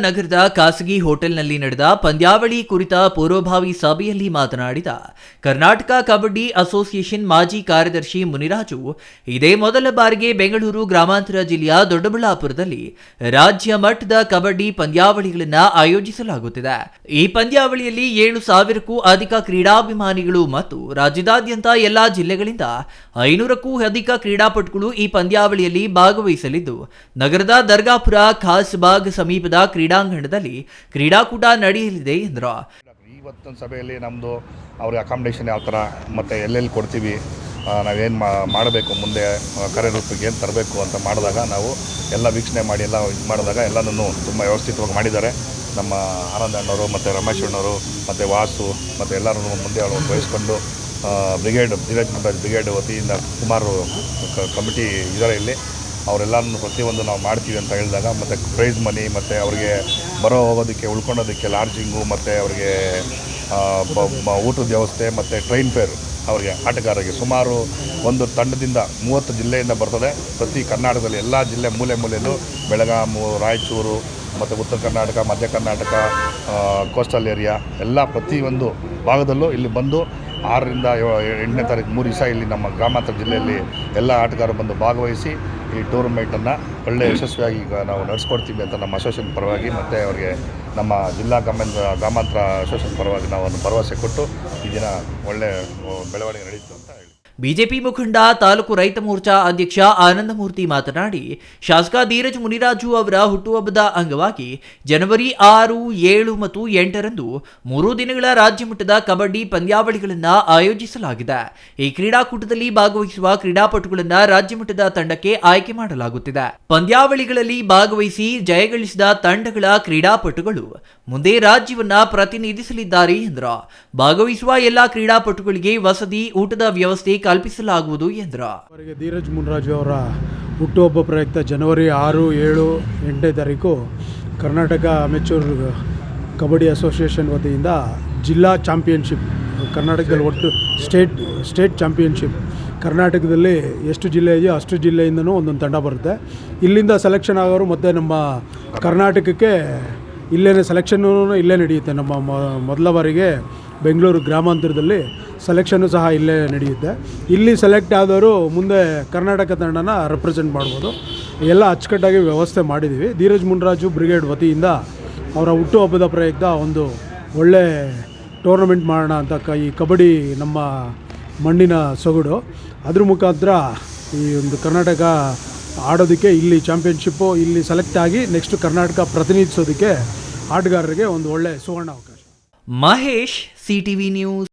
ನಗರದ ಖಾಸಗಿ ಹೋಟೆಲ್ನಲ್ಲಿ ನಡೆದ ಪಂದ್ಯಾವಳಿ ಕುರಿತ ಪೂರ್ವಭಾವಿ ಸಭೆಯಲ್ಲಿ ಮಾತನಾಡಿದ ಕರ್ನಾಟಕ ಕಬಡ್ಡಿ ಅಸೋಸಿಯೇಷನ್ ಮಾಜಿ ಕಾರ್ಯದರ್ಶಿ ಮುನಿರಾಜು, ಇದೇ ಮೊದಲ ಬಾರಿಗೆ ಬೆಂಗಳೂರು ಗ್ರಾಮಾಂತರ ಜಿಲ್ಲೆಯ ದೊಡ್ಡಬಳ್ಳಾಪುರದಲ್ಲಿ ರಾಜ್ಯ ಮಟ್ಟದ ಕಬಡ್ಡಿ ಪಂದ್ಯಾವಳಿಗಳನ್ನು ಆಯೋಜಿಸಲಾಗುತ್ತಿದೆ. ಈ ಪಂದ್ಯಾವಳಿಯಲ್ಲಿ 7,000ಕ್ಕೂ ಅಧಿಕ ಕ್ರೀಡಾಭಿಮಾನಿಗಳು ಮತ್ತು ರಾಜ್ಯದಾದ್ಯಂತ ಎಲ್ಲಾ ಜಿಲ್ಲೆಗಳಿಂದ 500ಕ್ಕೂ ಅಧಿಕ ಕ್ರೀಡಾಪಟುಗಳು ಈ ಪಂದ್ಯಾವಳಿಯಲ್ಲಿ ಭಾಗವಹಿಸಲಿದ್ದು, ನಗರದ ದರ್ಗಾಪುರ ಖಾಸ್ಬಾಗ್ ಸಮೀಪದ ಕ್ರೀಡಾಂಗಣದಲ್ಲಿ ಕ್ರೀಡಾಕೂಟ ನಡೆಯಲಿದೆ ಎಂದರು. ಇವತ್ತಿನ ಸಭೆಯಲ್ಲಿ ನಮ್ಮದು ಅವ್ರಿಗೆ ಅಕಾಮಿಡೇಷನ್ ಯಾವ ಥರ ಮತ್ತು ಎಲ್ಲೆಲ್ಲಿ ಕೊಡ್ತೀವಿ, ನಾವೇನು ಮಾಡಬೇಕು, ಮುಂದೆ ಕಾರ್ಯರೂಪಕ್ಕೆ ಏನು ತರಬೇಕು ಅಂತ ಮಾಡಿದಾಗ ನಾವು ಎಲ್ಲ ವೀಕ್ಷಣೆ ಮಾಡಿ ಎಲ್ಲ ಇದು ಮಾಡಿದಾಗ ಎಲ್ಲನೂ ತುಂಬ ವ್ಯವಸ್ಥಿತವಾಗಿ ಮಾಡಿದ್ದಾರೆ. ನಮ್ಮ ಆನಂದ ಅಣ್ಣವರು ಮತ್ತು ರಮೇಶ್ ಅಣ್ಣವರು ಮತ್ತು ವಾಸು ಮತ್ತು ಎಲ್ಲರೂ ಮುಂದೆ ಅವರು ವಹಿಸ್ಕೊಂಡು ಬ್ರಿಗೇಡ್ ಧೀರಜ್ ಮುನ್ರಾಜ್ ಬ್ರಿಗೇಡ್ ವತಿಯಿಂದ ಸುಮಾರು ಕಮಿಟಿ ಇದ್ದಾರೆ ಇಲ್ಲಿ. ಅವರೆಲ್ಲರೂ ಪ್ರತಿಯೊಂದು ನಾವು ಮಾಡ್ತೀವಿ ಅಂತ ಹೇಳಿದಾಗ ಮತ್ತು ಪ್ರೈಸ್ ಮನಿ ಮತ್ತು ಅವರಿಗೆ ಹೋಗೋದಕ್ಕೆ ಉಳ್ಕೊಳ್ಳೋದಕ್ಕೆ ಲಾಡ್ಜಿಂಗು ಮತ್ತು ಅವರಿಗೆ ಊಟದ ವ್ಯವಸ್ಥೆ ಮತ್ತು ಟ್ರೈನ್ ಫೇರ್ ಅವರಿಗೆ ಆಟಗಾರರಿಗೆ ಸುಮಾರು ಒಂದು ತಂಡದಿಂದ 30 ಜಿಲ್ಲೆಯಿಂದ ಬರ್ತದೆ. ಪ್ರತಿ ಕರ್ನಾಟಕದಲ್ಲಿ ಎಲ್ಲ ಜಿಲ್ಲೆ ಮೂಲೆಯಲ್ಲೂ ಬೆಳಗಾವಿ, ರಾಯಚೂರು ಮತ್ತು ಉತ್ತರ ಕರ್ನಾಟಕ, ಮಧ್ಯ ಕರ್ನಾಟಕ, ಕೋಸ್ಟಲ್ ಏರಿಯಾ ಎಲ್ಲ ಪ್ರತಿಯೊಂದು ಭಾಗದಲ್ಲೂ ಇಲ್ಲಿ ಬಂದು 6ರಿಂದ 8ನೇ ತಾರೀಕು 3 ದಿವಸ ಇಲ್ಲಿ ನಮ್ಮ ಗ್ರಾಮಾಂತರ ಜಿಲ್ಲೆಯಲ್ಲಿ ಎಲ್ಲ ಆಟಗಾರರು ಬಂದು ಭಾಗವಹಿಸಿ ಈ ಟೂರ್ನಮೆಂಟನ್ನು ಒಳ್ಳೆ ಯಶಸ್ವಿಯಾಗಿ ಈಗ ನಾವು ನಡೆಸ್ಕೊಡ್ತೀವಿ ಅಂತ ನಮ್ಮ ಅಸೋಸಿಯೇಷನ್ ಪರವಾಗಿ ಮತ್ತು ಅವರಿಗೆ ನಮ್ಮ ಜಿಲ್ಲಾ ಗ್ರಾಮಾಂತರ ಅಸೋಸಿಯೇಷನ್ ಪರವಾಗಿ ನಾವು ಒಂದು ಭರವಸೆ ಕೊಟ್ಟು ಈ ದಿನ ಒಳ್ಳೆ ಬೆಳವಣಿಗೆ ನಡೀತು ಅಂತ ಹೇಳಿ. ಬಿಜೆಪಿ ಮುಖಂಡ ತಾಲೂಕು ರೈತ ಮೋರ್ಚಾ ಅಧ್ಯಕ್ಷ ಆನಂದಮೂರ್ತಿ ಮಾತನಾಡಿ, ಶಾಸಕ ಧೀರಜ್ ಮುನಿರಾಜು ಅವರ ಹುಟ್ಟುಹಬ್ಬದ ಅಂಗವಾಗಿ ಜನವರಿ 6, 7 ಮತ್ತು 8ರಂದು 3 ದಿನಗಳ ರಾಜ್ಯ ಮಟ್ಟದ ಕಬಡ್ಡಿ ಪಂದ್ಯಾವಳಿಗಳನ್ನು ಆಯೋಜಿಸಲಾಗಿದೆ. ಈ ಕ್ರೀಡಾಕೂಟದಲ್ಲಿ ಭಾಗವಹಿಸುವ ಕ್ರೀಡಾಪಟುಗಳನ್ನು ರಾಜ್ಯ ಮಟ್ಟದ ತಂಡಕ್ಕೆ ಆಯ್ಕೆ ಮಾಡಲಾಗುತ್ತಿದೆ. ಪಂದ್ಯಾವಳಿಗಳಲ್ಲಿ ಭಾಗವಹಿಸಿ ಜಯಗಳಿಸಿದ ತಂಡಗಳ ಕ್ರೀಡಾಪಟುಗಳು ಮುಂದೆ ರಾಜ್ಯವನ್ನ ಪ್ರತಿನಿಧಿಸಲಿದ್ದಾರೆ ಎಂದರು. ಭಾಗವಹಿಸುವ ಎಲ್ಲ ಕ್ರೀಡಾಪಟುಗಳಿಗೆ ವಸತಿ, ಊಟದ ವ್ಯವಸ್ಥೆ ಕಲ್ಪಿಸಲಾಗುವುದು ಎಂದರು. ಧೀರಜ್ ಮುನ್ರಾಜು ಅವರ ಹುಟ್ಟುಹಬ್ಬ ಪ್ರಯುಕ್ತ ಜನವರಿ 6, 7, 8ನೇ ತಾರೀಕು ಕರ್ನಾಟಕ ಅಮೆಚೂರ್ ಕಬಡ್ಡಿ ಅಸೋಸಿಯೇಷನ್ ವತಿಯಿಂದ ಜಿಲ್ಲಾ ಚಾಂಪಿಯನ್ಶಿಪ್, ಕರ್ನಾಟಕದಲ್ಲಿ ಒಟ್ಟು ಸ್ಟೇಟ್ ಚಾಂಪಿಯನ್ಶಿಪ್, ಕರ್ನಾಟಕದಲ್ಲಿ ಎಷ್ಟು ಜಿಲ್ಲೆ ಇದೆಯೋ ಅಷ್ಟು ಜಿಲ್ಲೆಯಿಂದನೂ ಒಂದೊಂದು ತಂಡ ಬರುತ್ತೆ. ಇಲ್ಲಿಂದ ಸೆಲೆಕ್ಷನ್ ಆಗೋರು ಮತ್ತು ನಮ್ಮ ಕರ್ನಾಟಕಕ್ಕೆ ಇಲ್ಲೇ ಸೆಲೆಕ್ಷನ್ನೂ ಇಲ್ಲೇ ನಡೆಯುತ್ತೆ. ನಮ್ಮ ಮೊದಲ ಬಾರಿಗೆ ಬೆಂಗಳೂರು ಗ್ರಾಮಾಂತರದಲ್ಲಿ ಸೆಲೆಕ್ಷನ್ನು ಸಹ ಇಲ್ಲೇ ನಡೆಯುತ್ತೆ. ಇಲ್ಲಿ ಸೆಲೆಕ್ಟ್ ಆದವರು ಮುಂದೆ ಕರ್ನಾಟಕ ತಂಡನ ರೆಪ್ರೆಸೆಂಟ್ ಮಾಡ್ಬೋದು. ಎಲ್ಲ ಅಚ್ಚುಕಟ್ಟಾಗಿ ವ್ಯವಸ್ಥೆ ಮಾಡಿದ್ದೀವಿ. ಧೀರಜ್ ಮುನ್ರಾಜು ಬ್ರಿಗೇಡ್ ವತಿಯಿಂದ ಅವರ ಹುಟ್ಟುಹಬ್ಬದ ಪ್ರಯುಕ್ತ ಒಂದು ಒಳ್ಳೆ ಟೂರ್ನಮೆಂಟ್ ಮಾಡೋಣ ಅಂತ ಈ ಕಬಡ್ಡಿ ನಮ್ಮ ಮಣ್ಣಿನ ಸೊಗಡು, ಅದ್ರ ಮುಖಾಂತರ ಈ ಒಂದು ಕರ್ನಾಟಕ ಆಡೋದಕ್ಕೆ ಇಲ್ಲಿ ಚಾಂಪಿಯನ್ಶಿಪ್ಪು ಇಲ್ಲಿ ಸೆಲೆಕ್ಟ್ ಆಗಿ ನೆಕ್ಸ್ಟ್ ಕರ್ನಾಟಕ ಪ್ರತಿನಿಧಿಸೋದಕ್ಕೆ ಆಟಗಾರರಿಗೆ ಒಂದು ಒಳ್ಳೆ ಸುವರ್ಣ ಅವಕಾಶ. Mahesh, CTV news.